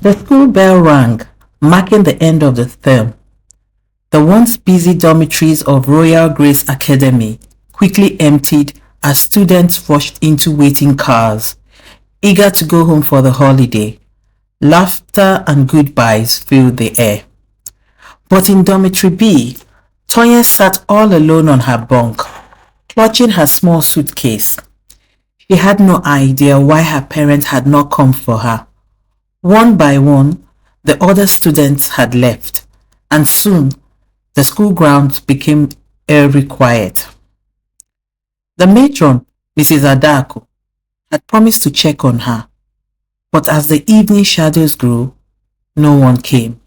The school bell rang, marking the end of the term. The once busy dormitories of Royal Grace Academy quickly emptied as students rushed into waiting cars, eager to go home for the holiday. Laughter and goodbyes filled the air. But in dormitory B, Tonye sat all alone on her bunk, clutching her small suitcase. She had no idea why her parents had not come for her. One by one, the other students had left, and soon the school grounds became eerily quiet. The matron, Mrs. Adako, had promised to check on her, but as the evening shadows grew, no one came.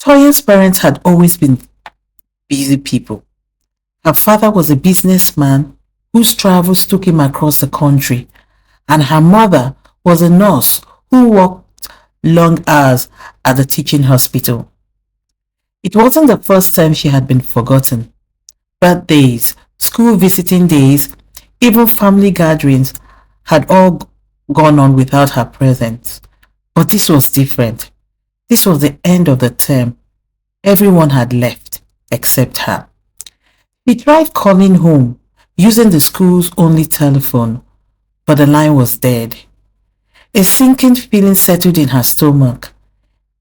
Tonye's parents had always been busy people. Her father was a businessman whose travels took him across the country, and her mother was a nurse who worked long hours at the teaching hospital. It wasn't the first time she had been forgotten. Birthdays, school visiting days, even family gatherings had all gone on without her presence. But this was different. This was the end of the term. Everyone had left except her. She tried calling home using the school's only telephone, but the line was dead. A sinking feeling settled in her stomach.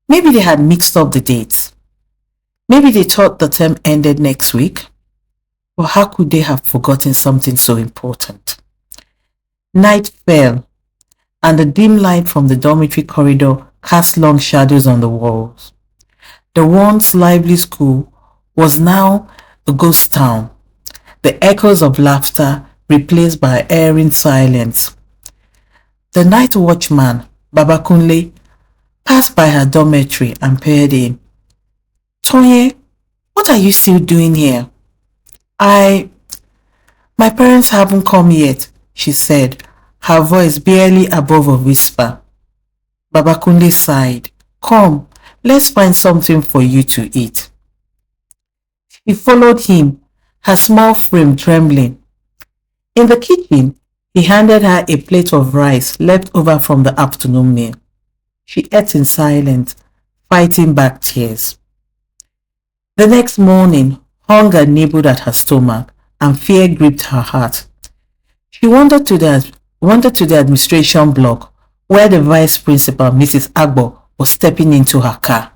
Maybe they had mixed up the dates. Maybe they thought the term ended next week. But how could they have forgotten something so important? Night fell, and the dim light from the dormitory corridor cast long shadows on the walls. The once lively school was now a ghost town, the echoes of laughter replaced by eerie silence. The night watchman, Babakunle, passed by her dormitory and peered in. "Tonye, what are you still doing here?" My parents haven't come yet," she said, her voice barely above a whisper. Babakunle sighed. "Come, let's find something for you to eat." She followed him, her small frame trembling. In the kitchen, he handed her a plate of rice left over from the afternoon meal. She ate in silence, fighting back tears. The next morning, hunger nibbled at her stomach and fear gripped her heart. She wandered to the administration block where the vice principal, Mrs. Agbo, was stepping into her car.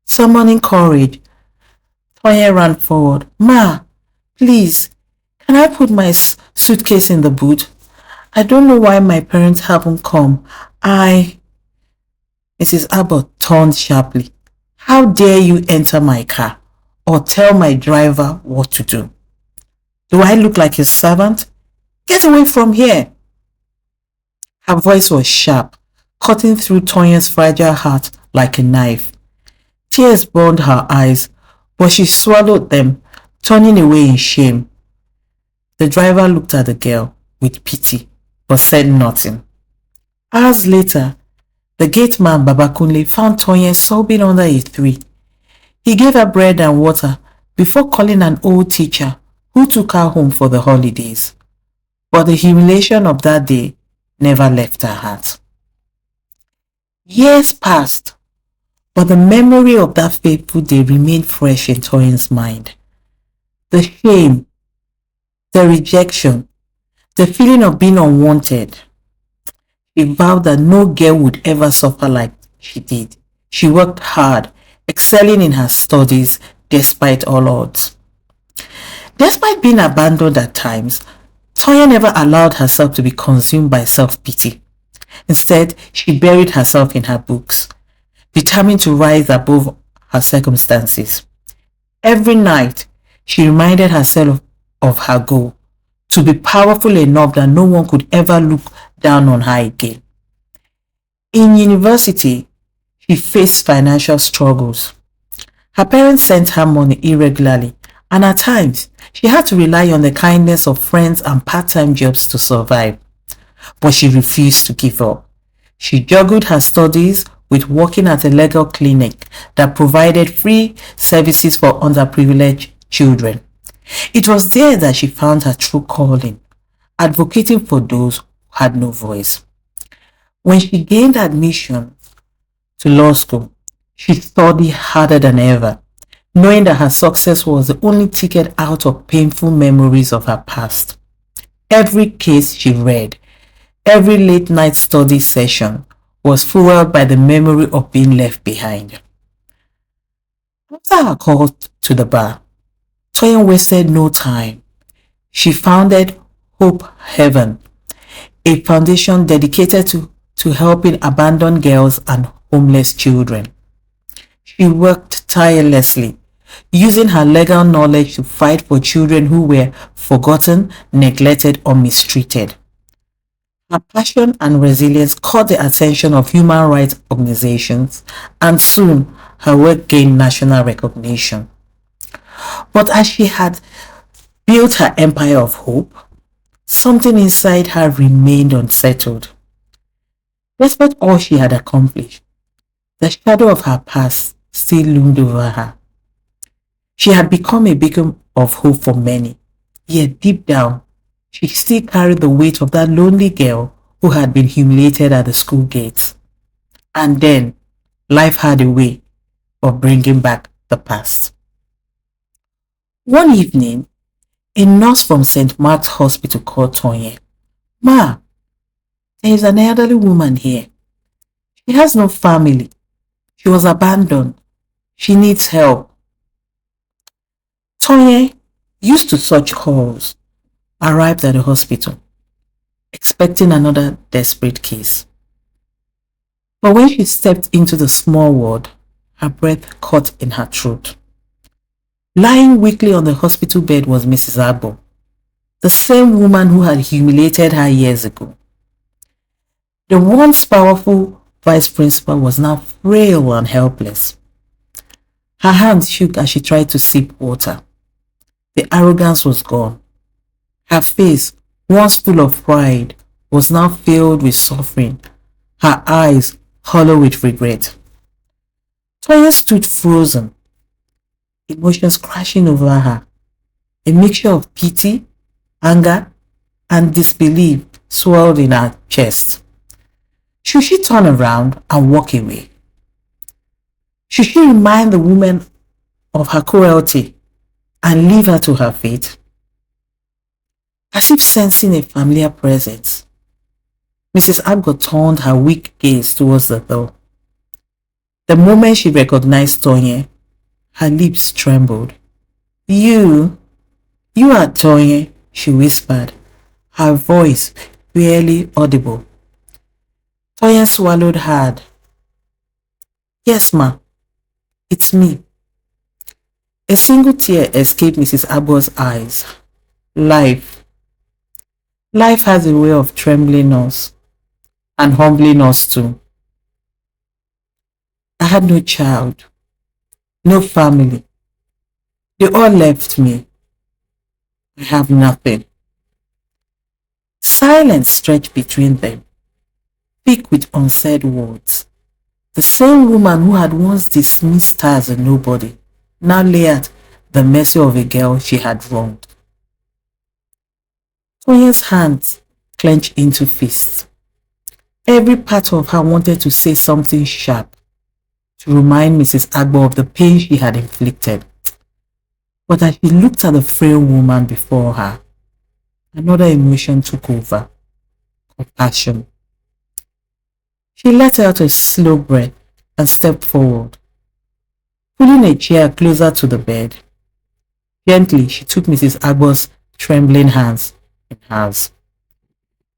Summoning courage, Tonye ran forward. "Ma, please, can I put my suitcase in the boot? I don't know why my parents haven't come. Mrs. Abbott turned sharply. "How dare you enter my car or tell my driver what to do? Do I look like a servant? Get away from here." Her voice was sharp, cutting through Tonye's fragile heart like a knife. Tears burned her eyes, but she swallowed them, turning away in shame. The driver looked at the girl with pity, but said nothing. Hours later, the gate man Babakunle found Tonye sobbing under a tree. He gave her bread and water before calling an old teacher who took her home for the holidays. But the humiliation of that day never left her heart. Years passed, but the memory of that fateful day remained fresh in Tonye's mind. The shame, the rejection, the feeling of being unwanted. She vowed that no girl would ever suffer like she did. She worked hard, excelling in her studies despite all odds. Despite being abandoned at times, Tonye never allowed herself to be consumed by self-pity. Instead, she buried herself in her books, determined to rise above her circumstances. Every night, she reminded herself of her goal, to be powerful enough that no one could ever look down on her again. In university, she faced financial struggles. Her parents sent her money irregularly, and at times, she had to rely on the kindness of friends and part-time jobs to survive. But she refused to give up. She juggled her studies with working at a legal clinic that provided free services for underprivileged children. It was there that she found her true calling, advocating for those who had no voice. When she gained admission to law school, she studied harder than ever, knowing that her success was the only ticket out of painful memories of her past. Every case she read, every late night study session was fueled by the memory of being left behind. After her call to the bar, Tonye wasted no time. She founded Hope Heaven, a foundation dedicated to helping abandoned girls and homeless children. She worked tirelessly, using her legal knowledge to fight for children who were forgotten, neglected, or mistreated. Her passion and resilience caught the attention of human rights organizations, and soon her work gained national recognition. But as she had built her empire of hope, something inside her remained unsettled. Despite all she had accomplished, the shadow of her past still loomed over her. She had become a beacon of hope for many, yet deep down, she still carried the weight of that lonely girl who had been humiliated at the school gates. And then, life had a way of bringing back the past. One evening, a nurse from St. Mark's Hospital called Tonye. "Ma, there is an elderly woman here. She has no family. She was abandoned. She needs help." Tonye, used to such calls, arrived at the hospital, expecting another desperate case. But when she stepped into the small ward, her breath caught in her throat. Lying weakly on the hospital bed was Mrs. Agbo, the same woman who had humiliated her years ago. The once powerful vice principal was now frail and helpless. Her hands shook as she tried to sip water. The arrogance was gone. Her face, once full of pride, was now filled with suffering, her eyes hollow with regret. Tonye stood frozen, emotions crashing over her. A mixture of pity, anger, and disbelief swelled in her chest. Should she turn around and walk away? Should she remind the woman of her cruelty and leave her to her fate? As if sensing a familiar presence, Mrs. Agbo turned her weak gaze towards the door. The moment she recognized Tonye, her lips trembled. You are Tonye," she whispered, her voice barely audible. Tonye swallowed hard. "Yes, ma, it's me." A single tear escaped Mrs. Agbo's eyes. Life has a way of trembling us and humbling us too. "I had no child, no family. They all left me. I have nothing." Silence stretched between them, thick with unsaid words. The same woman who had once dismissed her as a nobody now lay at the mercy of a girl she had wronged. Tonye's hands clenched into fists. Every part of her wanted to say something sharp, to remind Mrs. Agbo of the pain she had inflicted. But as she looked at the frail woman before her, another emotion took over: compassion. She let out a slow breath and stepped forward. Pulling a chair closer to the bed, gently she took Mrs. Agbo's trembling hands in hers.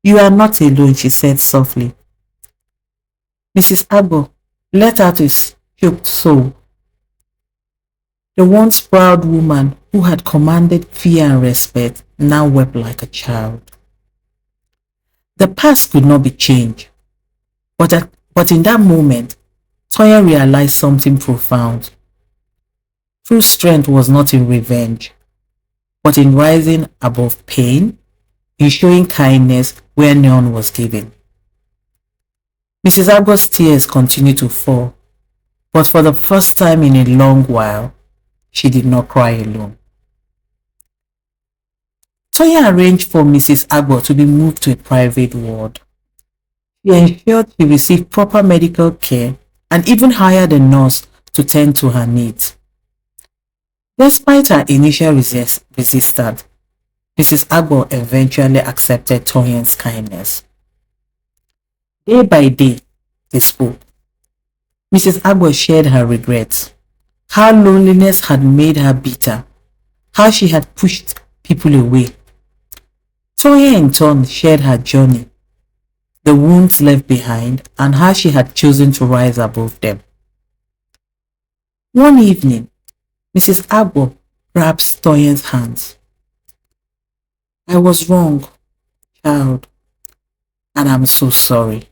"You are not alone," she said softly. Mrs. Agbo let out a choked sob. The once proud woman who had commanded fear and respect now wept like a child. The past could not be changed, but in that moment, Tonye realized something profound. True strength was not in revenge, but in rising above pain, in showing kindness where none was given. Mrs. Agbo's tears continued to fall, but for the first time in a long while, she did not cry alone. Tonye arranged for Mrs. Agbo to be moved to a private ward. She ensured she received proper medical care and even hired a nurse to tend to her needs. Despite her initial resistance, Mrs. Agbo eventually accepted Tonye's kindness. Day by day, they spoke. Mrs. Agbo shared her regrets, how loneliness had made her bitter, how she had pushed people away. Tonye in turn shared her journey, the wounds left behind, and how she had chosen to rise above them. One evening, Mrs. Agbo grabs Tonye's hands. I was wrong, child, and I'm so sorry.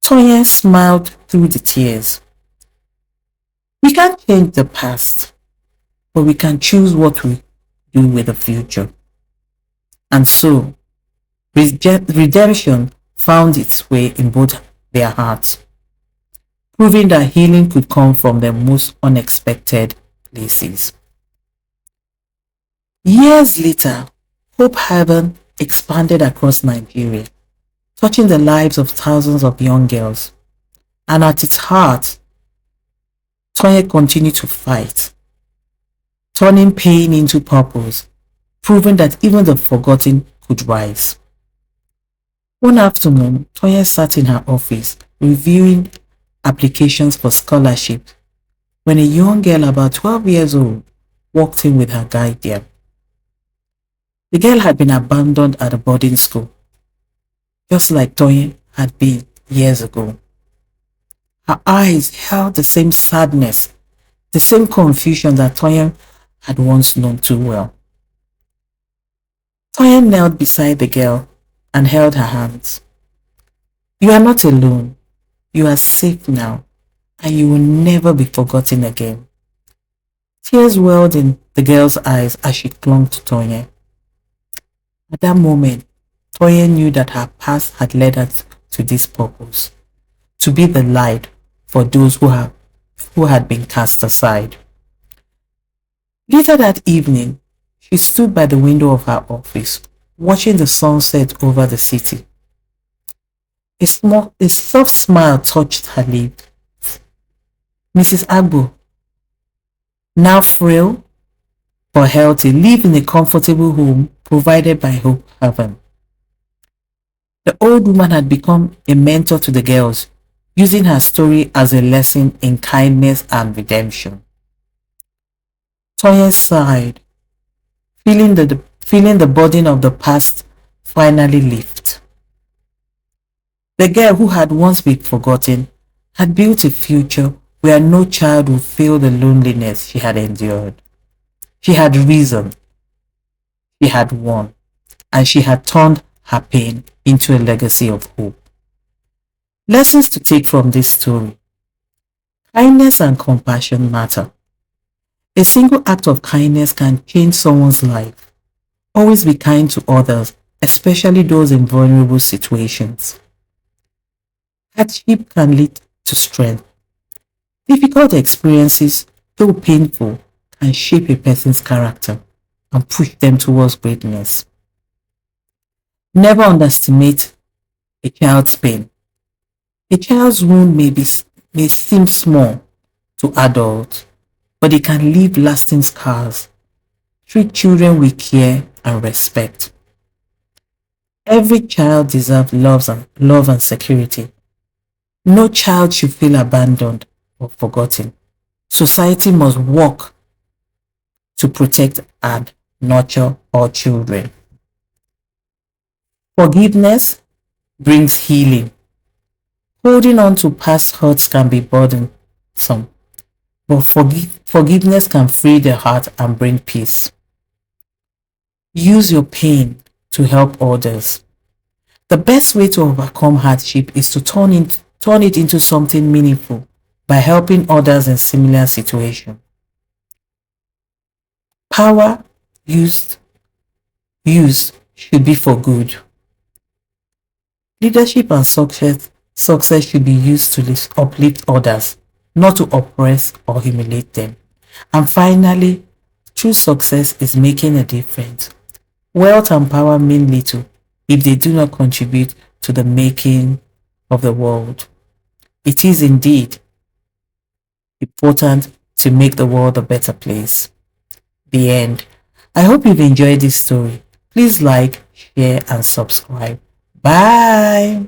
Tonye smiled through the tears. We can't change the past, but we can choose what we do with the future. And so, redemption found its way in both their hearts, proving that healing could come from the most unexpected places. Years later, Hope Haven expanded across Nigeria, touching the lives of thousands of young girls. And at its heart, Tonye continued to fight, turning pain into purpose, proving that even the forgotten could rise. One afternoon, Tonye sat in her office reviewing applications for scholarship when a young girl about 12 years old walked in with her guardian. The girl had been abandoned at a boarding school, just like Tonye had been years ago. Her eyes held the same sadness, the same confusion that Tonye had once known too well. Tonye knelt beside the girl and held her hands. You are not alone. You are safe now, and you will never be forgotten again. Tears welled in the girl's eyes as she clung to Tonye. At that moment, Tonye knew that her past had led her to this purpose, to be the light for those who had been cast aside. Later that evening, she stood by the window of her office, watching the sunset over the city. A soft smile touched her lips. Mrs. Agbo, now frail but healthy, lived in a comfortable home provided by Hope Haven. The old woman had become a mentor to the girls, using her story as a lesson in kindness and redemption. Tonye sighed, feeling the burden of the past finally lift. The girl who had once been forgotten had built a future where no child would feel the loneliness she had endured. She had risen, she had won, and she had turned her pain into a legacy of hope. Lessons to take from this story. Kindness and compassion matter. A single act of kindness can change someone's life. Always be kind to others, especially those in vulnerable situations. Hardship can lead to strength. Difficult experiences, though painful, can shape a person's character and push them towards greatness. Never underestimate a child's pain. A child's wound may seem small to adults, but it can leave lasting scars. Treat children with care and respect. Every child deserves love and security. No child should feel abandoned or forgotten. Society must work to protect and nurture all children. Forgiveness brings healing. Holding on to past hurts can be burdensome, but forgiveness can free the heart and bring peace. Use your pain to help others. The best way to overcome hardship is to turn it into something meaningful by helping others in similar situations. Power used should be for good. Leadership and success should be used to uplift others, not to oppress or humiliate them. And finally, true success is making a difference. Wealth and power mean little if they do not contribute to the making of the world. It is indeed important to make the world a better place. The end. I hope you've enjoyed this story. Please like, share, and subscribe. Bye.